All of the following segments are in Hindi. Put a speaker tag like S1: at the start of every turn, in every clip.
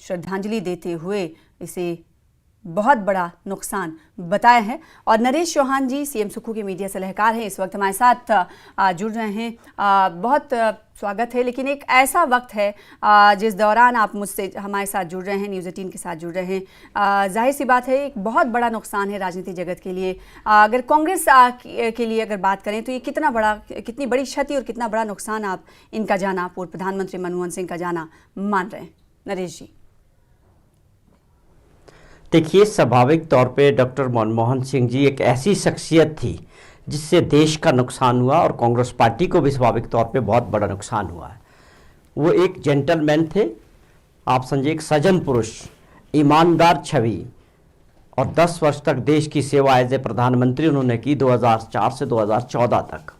S1: श्रद्धांजलि देते हुए इसे बहुत बड़ा नुकसान बताया है। और नरेश चौहान जी सीएम सुक्खू के मीडिया सलाहकार हैं, इस वक्त हमारे साथ जुड़ रहे हैं। बहुत स्वागत है। लेकिन एक ऐसा वक्त है जिस दौरान आप मुझसे हमारे साथ जुड़ रहे हैं, न्यूज़ 18 के साथ जुड़ रहे हैं। जाहिर सी बात है एक बहुत बड़ा नुकसान है राजनीति जगत के लिए। अगर कांग्रेस के लिए अगर बात करें तो ये कितनी बड़ी क्षति और कितना बड़ा नुकसान आप इनका जाना, पूर्व प्रधानमंत्री मनमोहन सिंह का जाना मान रहे हैं? नरेश जी।
S2: देखिए, स्वाभाविक तौर पे डॉक्टर मनमोहन सिंह जी एक ऐसी शख्सियत थी जिससे देश का नुकसान हुआ और कांग्रेस पार्टी को भी स्वाभाविक तौर पे बहुत बड़ा नुकसान हुआ है। वो एक जेंटलमैन थे, आप समझिए एक सज्जन पुरुष, ईमानदार छवि, और 10 वर्ष तक देश की सेवा एज ए प्रधानमंत्री उन्होंने की 2004 से 2014 तक।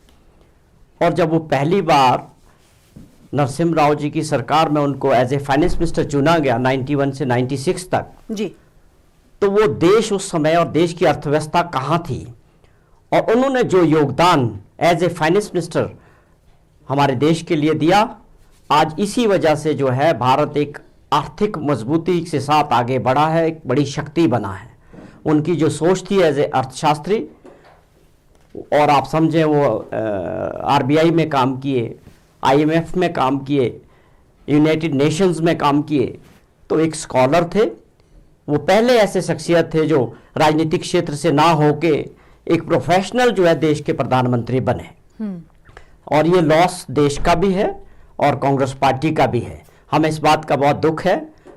S2: और जब वो पहली बार नरसिम्हा राव जी की सरकार में उनको एज ए फाइनेंस मिनिस्टर चुना गया 91 से 96 तक
S1: जी,
S2: तो वो देश उस समय और देश की अर्थव्यवस्था कहाँ थी, और उन्होंने जो योगदान एज ए फाइनेंस मिनिस्टर हमारे देश के लिए दिया, आज इसी वजह से जो है भारत एक आर्थिक मजबूती के साथ आगे बढ़ा है, एक बड़ी शक्ति बना है। उनकी जो सोच थी एज ए अर्थशास्त्री, और आप समझें वो आरबीआई में काम किए, आईएमएफ में काम किए, यूनाइटेड नेशंस में काम किए, तो एक स्कॉलर थे। वो पहले ऐसे शख्सियत थे जो राजनीतिक क्षेत्र से ना होके एक प्रोफेशनल जो है देश के प्रधानमंत्री बने। और ये लॉस देश का भी है और कांग्रेस पार्टी का भी है। हमें इस बात का बहुत दुख है।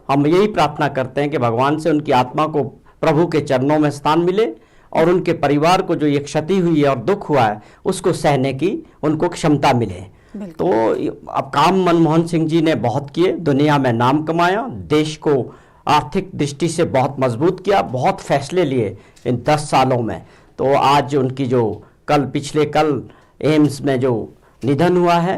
S2: हम यही प्रार्थना करते हैं कि भगवान से उनकी आत्मा को प्रभु के चरणों में स्थान मिले और उनके परिवार को जो ये क्षति हुई है और दुख हुआ है उसको सहने की उनको क्षमता मिले। तो अब काम मनमोहन सिंह जी ने बहुत किए, दुनिया में नाम कमाया, देश को आर्थिक दृष्टि से बहुत मजबूत किया, बहुत फैसले लिए इन 10 सालों में। तो आज उनकी जो पिछले कल एम्स में जो निधन हुआ है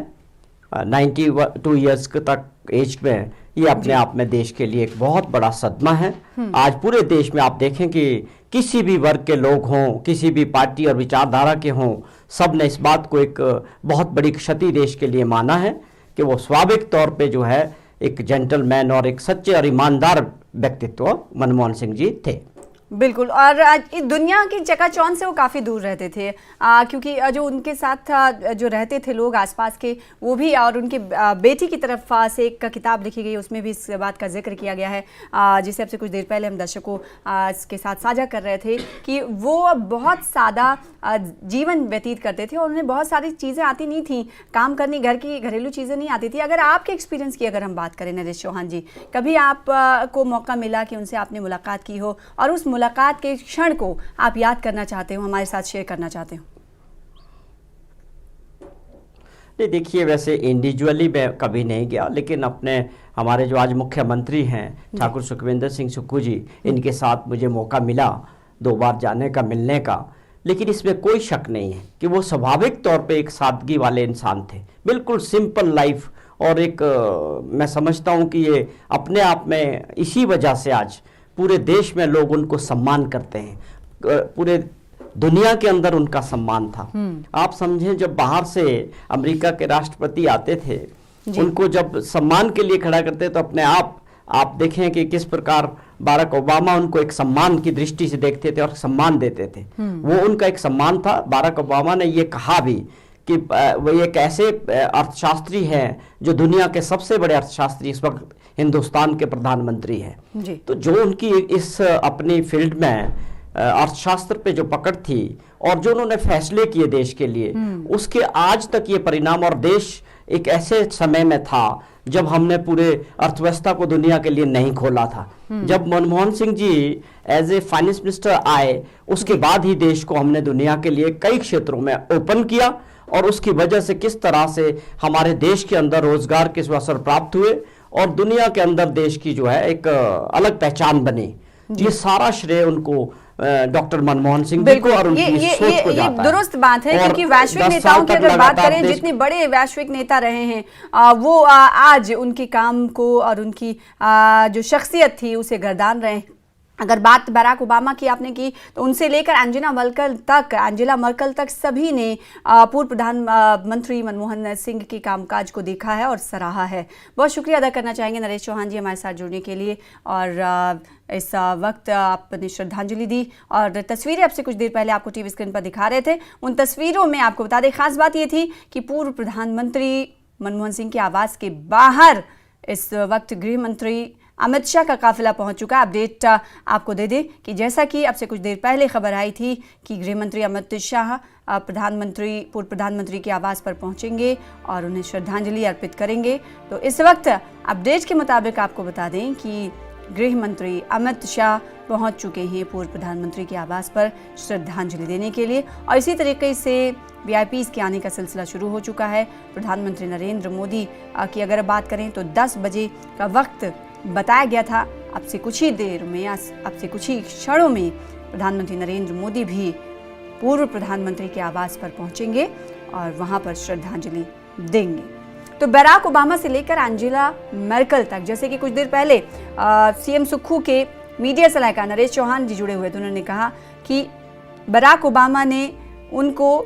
S2: 92 ईयर्स तक एज में, ये अपने आप में देश के लिए एक बहुत बड़ा सदमा है। आज पूरे देश में आप देखें कि किसी भी वर्ग के लोग हों, किसी भी पार्टी और विचारधारा के हों, सब ने इस बात को एक बहुत बड़ी क्षति देश के लिए माना है कि वो स्वाभाविक तौर पे जो है एक जेंटलमैन और एक सच्चे और ईमानदार व्यक्तित्व मनमोहन सिंह जी थे।
S1: बिल्कुल। और दुनिया की चकाचौंध से वो काफ़ी दूर रहते थे, क्योंकि जो उनके साथ जो रहते थे लोग आसपास के, वो भी, और उनके बेटी की तरफ से एक किताब लिखी गई, उसमें भी इस बात का जिक्र किया गया है, जिसे अब से कुछ देर पहले हम दर्शकों के साथ साझा कर रहे थे कि वो बहुत सादा जीवन व्यतीत करते थे और उन्हें बहुत सारी चीज़ें आती नहीं थी, काम करनी, घर की घरेलू चीज़ें नहीं आती थी। अगर आपके एक्सपीरियंस की अगर हम बात करें नरेश चौहान जी, कभी आप को मौका मिला कि उनसे आपने मुलाकात की हो और उस मुलाकात के क्षण को आप याद करना चाहते हो, हमारे साथ शेयर करना चाहते हो?
S2: नहीं, देखिए, वैसे इंडिविजुअली मैं कभी नहीं गया, लेकिन हमारे जो आज मुख्यमंत्री हैं ठाकुर सुखविंदर सिंह सुक्खू जी, इनके साथ मुझे मौका मिला 2 बार जाने का, मिलने का। लेकिन इसमें कोई शक नहीं है कि वो स्वाभाविक तौर पे एक सादगी वाले इंसान थे, बिल्कुल सिंपल लाइफ। और एक मैं समझता हूँ कि ये अपने आप में इसी वजह से आज पूरे देश में लोग उनको सम्मान करते हैं, पूरे दुनिया के अंदर उनका सम्मान था। आप समझें, जब बाहर से अमेरिका के राष्ट्रपति आते थे, उनको जब सम्मान के लिए खड़ा करते तो अपने आप देखें कि किस प्रकार बाराक ओबामा उनको एक सम्मान की दृष्टि से देखते थे और सम्मान देते थे। वो उनका एक सम्मान था। बाराक ओबामा ने ये कहा भी कि वो एक ऐसे अर्थशास्त्री हैं जो दुनिया के सबसे बड़े अर्थशास्त्री इस वक्त हिंदुस्तान के प्रधानमंत्री हैं। तो जो उनकी इस अपनी फील्ड में अर्थशास्त्र पे जो पकड़ थी और जो उन्होंने फैसले किए देश के लिए, उसके आज तक ये परिणाम, और देश एक ऐसे समय में था जब हमने पूरे अर्थव्यवस्था को दुनिया के लिए नहीं खोला था। जब Manmohan Singh ji as a finance minister आए, उसके बाद ही देश को हमने दुनिया के लिए कई क्षेत्रों में ओपन किया, और उसकी वजह से किस तरह से हमारे देश के अंदर रोजगार के अवसर प्राप्त हुए और दुनिया के अंदर देश की जो है एक अलग पहचान बनी। ये सारा श्रेय उनको डॉक्टर मनमोहन सिंह जी को और उनकी सोच को जाता है।
S1: दुरुस्त बात है, क्योंकि वैश्विक नेताओं की अगर बात करें, जितने बड़े वैश्विक नेता रहे हैं, वो आज उनके काम को और उनकी जो शख्सियत थी उसे गर्दान रहे हैं। अगर बात बराक ओबामा की आपने की तो उनसे लेकर एंजेला मर्कल तक सभी ने पूर्व प्रधानमंत्री मनमोहन सिंह के कामकाज को देखा है और सराहा है। बहुत शुक्रिया अदा करना चाहेंगे नरेश चौहान जी हमारे साथ जुड़ने के लिए, और इस वक्त आपने श्रद्धांजलि दी और तस्वीरें आपसे कुछ देर पहले आपको टीवी स्क्रीन पर दिखा रहे थे। उन तस्वीरों में आपको बता दें, खास बात ये थी कि पूर्व प्रधानमंत्री मनमोहन सिंह के आवास के बाहर इस वक्त गृह मंत्री अमित शाह का काफिला पहुंच चुका है। अपडेट आपको दे दें कि जैसा कि अब से कुछ देर पहले खबर आई थी कि गृह मंत्री अमित शाह पूर्व प्रधानमंत्री के आवास पर पहुंचेंगे और उन्हें श्रद्धांजलि अर्पित करेंगे। तो इस वक्त अपडेट के मुताबिक आपको बता दें कि गृह मंत्री अमित शाह पहुंच चुके हैं पूर्व प्रधानमंत्री के आवास पर श्रद्धांजलि देने के लिए, और इसी तरीके से वीआईपीज़ के आने का सिलसिला शुरू हो चुका है। प्रधानमंत्री नरेंद्र मोदी की अगर बात करें तो 10 बजे का वक्त बताया गया था। अब से कुछ ही देर में, अब से कुछ ही क्षणों में प्रधानमंत्री नरेंद्र मोदी भी पूर्व प्रधानमंत्री के आवास पर पहुंचेंगे और वहां पर श्रद्धांजलि देंगे। तो बराक ओबामा से लेकर एंजेला मर्कल तक, जैसे कि कुछ देर पहले सीएम सुक्खू के मीडिया सलाहकार नरेश चौहान जी जुड़े हुए थे, उन्होंने कहा कि बराक ओबामा ने उनको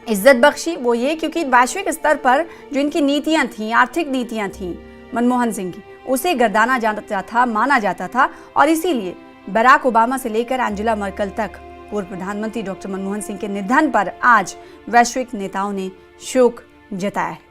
S1: इज्जत बख्शी, वो ये क्योंकि वैश्विक स्तर पर जो इनकी नीतियां थी, आर्थिक नीतियां थी मनमोहन सिंह की, उसे गर्दाना जाता था, माना जाता था, और इसीलिए बराक ओबामा से लेकर एंजेला मर्कल तक पूर्व प्रधानमंत्री डॉक्टर मनमोहन सिंह के निधन पर आज वैश्विक नेताओं ने शोक जताया है।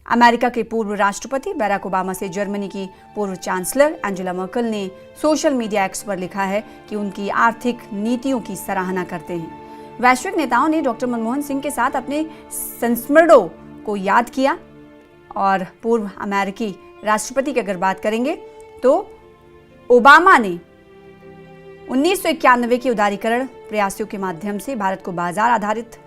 S1: अमेरिका के पूर्व राष्ट्रपति बराक ओबामा से जर्मनी की पूर्व चांसलर एंजेला मर्कल ने सोशल मीडिया एक्स पर लिखा है कि उनकी आर्थिक नीतियों की सराहना करते हैं। वैश्विक नेताओं ने डॉक्टर मनमोहन सिंह के साथ अपने संस्मरणों को याद किया, और पूर्व अमेरिकी राष्ट्रपति की अगर बात करेंगे तो ओबामा ने 1991 के उदारीकरण प्रयासों के माध्यम से भारत को बाजार आधारित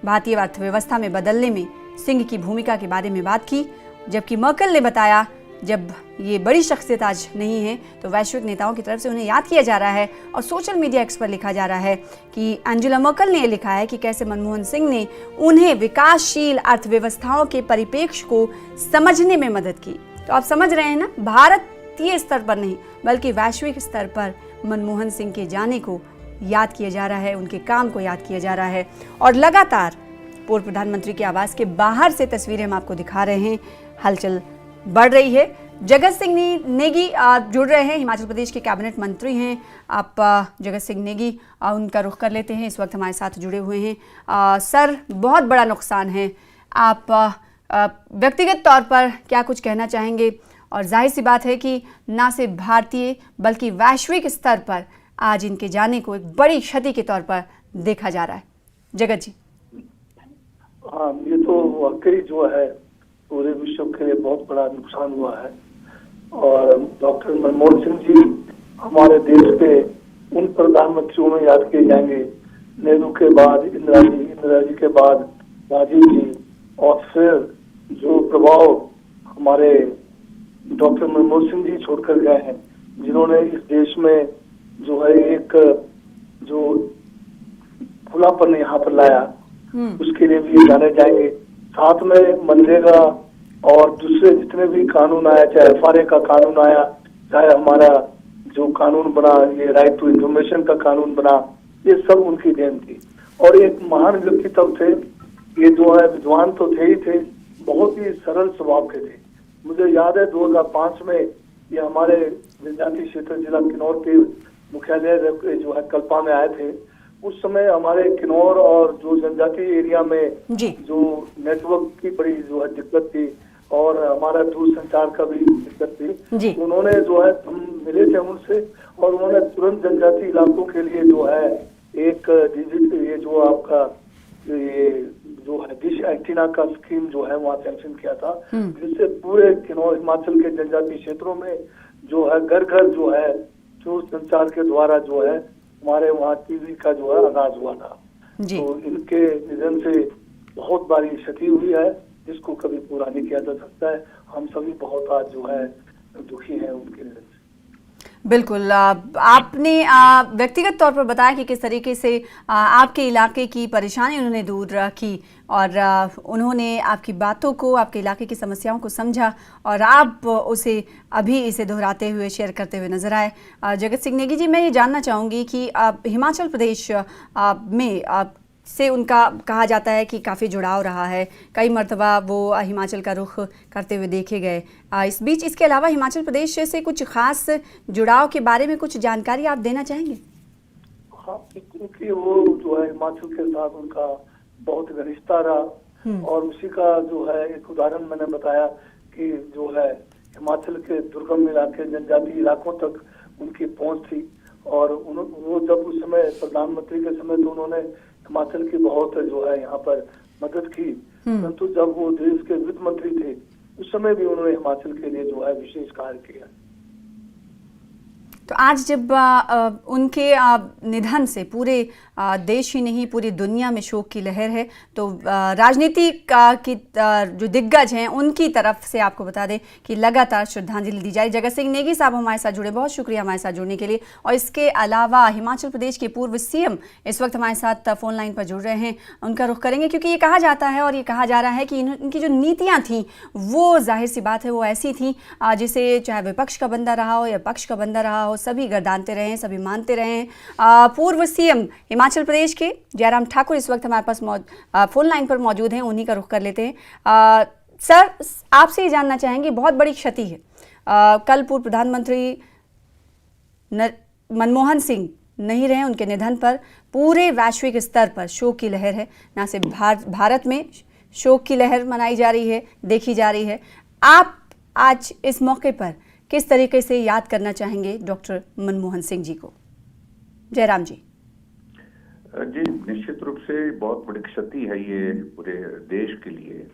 S1: भारतीय अर्थव्यवस्था में बदलने में सिंह की भूमिका के बारे में बात की, जबकि मर्कल ने बताया जब ये बड़ी शख्सियत आज नहीं है तो वैश्विक नेताओं की तरफ से उन्हें याद किया जा रहा है। और सोशल मीडिया एक्स पर लिखा जा रहा है कि एंजेला मर्कल ने लिखा है कि कैसे मनमोहन सिंह ने उन्हें विकासशील अर्थव्यवस्थाओं के परिप्रेक्ष्य को समझने में मदद की। तो आप समझ रहे हैं ना, भारतीय स्तर पर नहीं बल्कि वैश्विक स्तर पर मनमोहन सिंह के जाने को याद किया जा रहा है, उनके काम को याद किया जा रहा है। और लगातार पूर्व प्रधानमंत्री के आवास के बाहर से तस्वीरें हम आपको दिखा रहे हैं, हलचल बढ़ रही है। जगत सिंह नेगी जुड़ रहे हैं, हिमाचल प्रदेश के कैबिनेट मंत्री हैं आप जगत सिंह नेगी, उनका रुख कर लेते हैं, इस वक्त हमारे साथ जुड़े हुए हैं। सर, बहुत बड़ा नुकसान है, आप व्यक्तिगत तौर पर क्या कुछ कहना चाहेंगे? और जाहिर सी बात है कि ना सिर्फ भारतीय बल्कि वैश्विक स्तर पर आज इनके जाने को एक बड़ी क्षति के तौर पर देखा जा रहा है। जगत जी।
S3: हाँ, ये तो वाकई जो है पूरे विश्व के लिए बहुत बड़ा नुकसान हुआ है। और डॉक्टर मनमोहन सिंह जी हमारे देश के उन प्रधानमंत्रियों में याद किए जाएंगे, नेहरू के बाद इंदिरा जी के बाद राजीव जी, और फिर जो प्रभाव हमारे डॉक्टर मनमोहन सिंह जी छोड़कर गए हैं, जिन्होंने इस देश में जो है एक जो खुलापन यहाँ पर लाया, उसके लिए भी जाने जाएंगे। साथ में मनरेगा और दूसरे जितने भी कानून आया, चाहे एफआरए का कानून आया, चाहे हमारा जो कानून बना, ये राइट टू इंफॉर्मेशन का कानून बना, ये सब उनकी देन थी। और एक महान व्यक्तित्व थे, ये जो है विद्वान तो थे ही थे, बहुत ही सरल स्वभाव के थे। मुझे याद है 2005 में ये हमारे जनजातीय क्षेत्र जिला किन्नौर के मुख्यालय जो है कल्पा में आए थे। उस समय हमारे किन्नौर और जो जनजातीय एरिया में जो नेटवर्क की बड़ी जो है दिक्कत थी, और हमारा दूरसंचार का भी दिक्कत थी। उन्होंने जो है, हम मिले थे उनसे, और उन्होंने तुरंत जनजातीय इलाकों के लिए जो है एक डिजिटल ये जो आपका ये जो है डिश एंटीना का स्कीम जो है वहाँ सैंक्शन किया था, जिससे पूरे किन्नौर हिमाचल के जनजातीय क्षेत्रों में जो है घर घर जो है दूरसंचार के द्वारा जो है हमारे वहाँ टीवी का जो है आगाज हुआ था। तो इनके निधन से बहुत बड़ी क्षति हुई है, जिसको कभी पूरा नहीं किया जा सकता है। हम सभी बहुत आज जो है दुखी हैं उनके निधन से।
S1: बिल्कुल। आपने व्यक्तिगत तौर पर बताया कि किस तरीके से आपके इलाके की परेशानी उन्होंने दूर की और उन्होंने आपकी बातों को, आपके इलाके की समस्याओं को समझा और आप उसे अभी इसे दोहराते हुए, शेयर करते हुए नजर आए। जगत सिंह नेगी जी, मैं ये जानना चाहूँगी कि हिमाचल प्रदेश में से उनका कहा जाता है कि काफ़ी जुड़ाव रहा है, कई मर्तबा वो हिमाचल का रुख करते हुए देखे गए। इस बीच इसके अलावा हिमाचल प्रदेश से कुछ खास जुड़ाव के बारे में कुछ जानकारी आप देना चाहेंगे?
S3: हाँ, क्योंकि वो जो है हिमाचल के साथ उनका बहुत घनिष्ठता रहा और उसी का जो है एक उदाहरण मैंने बताया कि जो है हिमाचल के दुर्गम इलाके, जनजातीय इलाकों तक उनकी पहुंच थी और वो जब उस समय प्रधानमंत्री के समय तो उन्होंने हिमाचल की बहुत जो है यहाँ पर मदद की, परंतु जब वो देश के वित्त मंत्री थे उस समय भी उन्होंने हिमाचल के लिए जो है विशेष कार्य किया।
S1: तो आज जब उनके निधन से पूरे देश ही नहीं पूरी दुनिया में शोक की लहर है, तो राजनीति की जो दिग्गज हैं उनकी तरफ से आपको बता दें कि लगातार श्रद्धांजलि दी जा रही। जगत सिंह नेगी साहब हमारे साथ जुड़े, बहुत शुक्रिया हमारे साथ जुड़ने के लिए। और इसके अलावा हिमाचल प्रदेश के पूर्व सीएम इस वक्त हमारे साथ फोन लाइन पर जुड़ रहे हैं, उनका रुख करेंगे क्योंकि ये कहा जाता है और ये कहा जा रहा है कि इनकी जो नीतियाँ थीं वो जाहिर सी बात है वो ऐसी थी जिसे चाहे विपक्ष का बंदा रहा हो या पक्ष का बंदा रहा हो, सभी गर्दानते रहे, सभी मानते रहे। पूर्व सीएम हिमाचल प्रदेश के जयराम ठाकुर इस वक्त हमारे पास फोन लाइन पर मौजूद हैं, उन्हीं का रुख कर लेते हैं। सर, आपसे ये जानना चाहेंगे, बहुत बड़ी क्षति है। कल पूर्व प्रधानमंत्री मनमोहन सिंह नहीं रहे, उनके निधन पर पूरे वैश्विक स्तर पर शोक की लहर है। ना सिर्फ भारत में शोक की लहर मनाई जा रही है, देखी जा रही है। आप आज इस मौके पर किस तरीके से याद करना चाहेंगे डॉक्टर मनमोहन सिंह जी को? जयराम जी।
S4: जी, निश्चित रूप से बहुत बड़ी क्षति है ये पूरे देश के लिए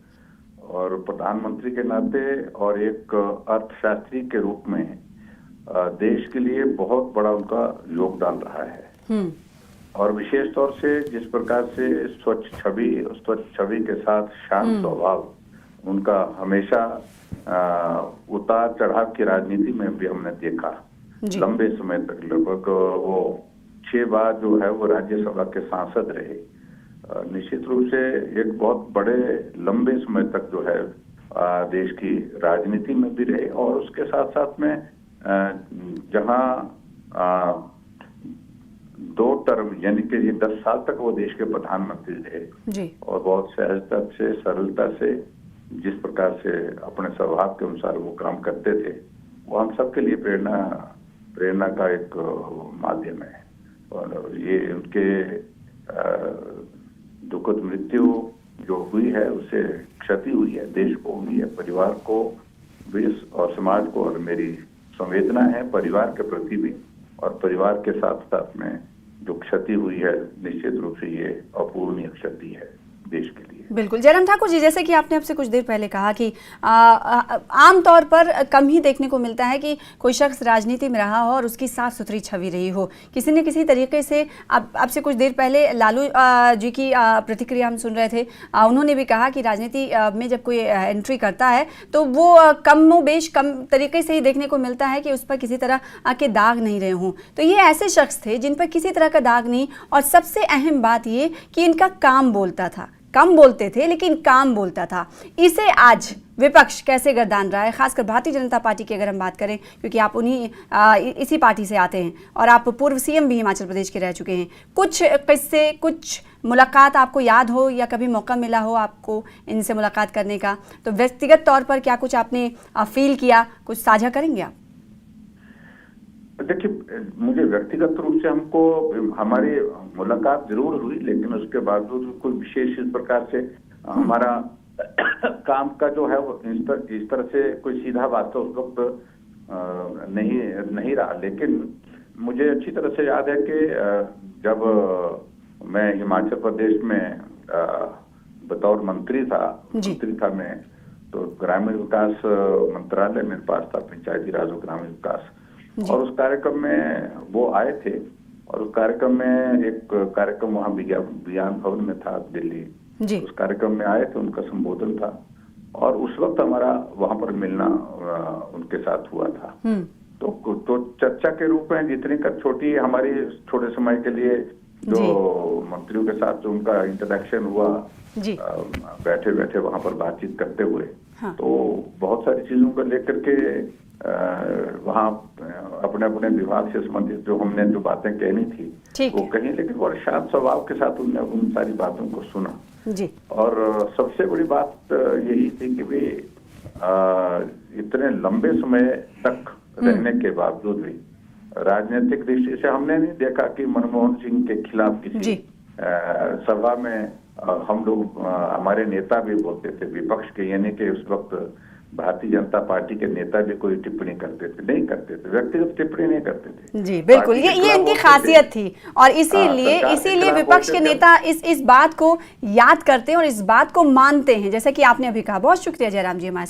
S4: और प्रधानमंत्री के नाते और एक अर्थशास्त्री के रूप में देश के लिए बहुत बड़ा उनका योगदान रहा है। और विशेष तौर से जिस प्रकार से स्वच्छ छवि के साथ शांत स्वभाव उनका हमेशा उतार चढ़ाव की राजनीति में भी हमने देखा। लंबे समय तक, लगभग वो 6 बार जो है वो राज्यसभा के सांसद रहे। निश्चित रूप से एक बहुत बड़े लंबे समय तक जो है देश की राजनीति में भी रहे और उसके साथ साथ में जहां 2 टर्म यानी कि 10 साल तक वो देश के प्रधानमंत्री रहे और बहुत सहजता से, सरलता से, जिस प्रकार से अपने स्वभाव के अनुसार वो काम करते थे, वो हम सबके लिए प्रेरणा का एक माध्यम है। और ये उनके दुखद मृत्यु जो हुई है उससे क्षति हुई है, देश को हुई है, परिवार को भी और समाज को, और मेरी संवेदना है परिवार के प्रति भी और परिवार के साथ साथ में जो क्षति हुई है निश्चित रूप से ये अपूर्णीय क्षति है देश के लिए।
S1: बिल्कुल। जयराम ठाकुर जी, जैसे कि आपने अब से कुछ देर पहले कहा कि आमतौर पर कम ही देखने को मिलता है कि कोई शख्स राजनीति में रहा हो और उसकी साफ सुथरी छवि रही हो। किसी न किसी तरीके से अब से कुछ देर पहले लालू जी की प्रतिक्रिया हम सुन रहे थे, उन्होंने भी कहा कि राजनीति में जब कोई एंट्री करता है तो वो कम तरीके से ही देखने को मिलता है कि उस पर किसी तरह के दाग नहीं रहे हों। तो ये ऐसे शख्स थे जिन पर किसी तरह का दाग नहीं, और सबसे अहम बात ये कि इनका काम बोलता था। कम बोलते थे लेकिन काम बोलता था। इसे आज विपक्ष कैसे गर्दान रहा है, खासकर भारतीय जनता पार्टी की अगर हम बात करें, क्योंकि आप इसी पार्टी से आते हैं और आप पूर्व सीएम भी हिमाचल प्रदेश के रह चुके हैं। कुछ किस्से, कुछ मुलाकात आपको याद हो या कभी मौका मिला हो आपको इनसे मुलाकात करने का, तो व्यक्तिगत तौर पर क्या कुछ आपने फील किया, कुछ साझा करेंगे आप?
S4: देखिए, मुझे व्यक्तिगत रूप से हमारी मुलाकात जरूर हुई, लेकिन उसके बावजूद कोई विशेष इस प्रकार से हमारा काम का जो है वो इस तरह से कोई सीधा वास्ता उस वक्त नहीं रहा। लेकिन मुझे अच्छी तरह से याद है कि जब मैं हिमाचल प्रदेश में बतौर मंत्री था मैं, तो ग्रामीण विकास मंत्रालय मेरे पास था, पंचायती राज और ग्रामीण विकास, और उस कार्यक्रम में वो आए थे और उस कार्यक्रम में एक कार्यक्रम वहाँ विज्ञान भवन में था दिल्ली, उस कार्यक्रम में आए थे, उनका संबोधन था और उस वक्त हमारा वहाँ पर मिलना उनके साथ हुआ था। तो चर्चा के रूप में जितनी का छोटी हमारी छोटे समय के लिए जो मंत्रियों के साथ जो उनका इंटरेक्शन हुआ,
S1: जी
S4: बैठे बैठे वहां पर बातचीत करते हुए,
S1: हाँ।
S4: तो बहुत सारी चीजों को लेकर के वहाँ अपने अपने विभाग से संबंधित जो हमने जो बातें कहनी थी
S1: ठीक
S4: वो
S1: है।
S4: कही, लेकिन बड़े शांत स्वभाव के साथ उनने उन सारी बातों को सुना।
S1: जी
S4: और सबसे बड़ी बात यही थी कि भी इतने लंबे समय तक रहने के बावजूद भी राजनीतिक दृष्टि से हमने नहीं देखा कि मनमोहन सिंह के खिलाफ
S1: जी।
S4: किसी सभा में हम लोग हमारे नेता भी बोलते थे, विपक्ष के, यानी कि उस वक्त भारतीय जनता पार्टी के नेता भी कोई टिप्पणी करते थे, नहीं करते थे, व्यक्तिगत टिप्पणी नहीं करते थे।
S1: जी बिल्कुल,
S4: पार्टी के
S1: ये
S4: खिलाफ
S1: इनकी
S4: बोलते
S1: खासियत
S4: थे।
S1: थी और इसीलिए
S4: सरकार के
S1: इसीलिए
S4: खिलाफ
S1: विपक्ष के
S4: बोलते थे।
S1: नेता इस बात को याद करते हैं और इस बात को मानते हैं, जैसा कि आपने अभी कहा। बहुत शुक्रिया जयराम जी हमारे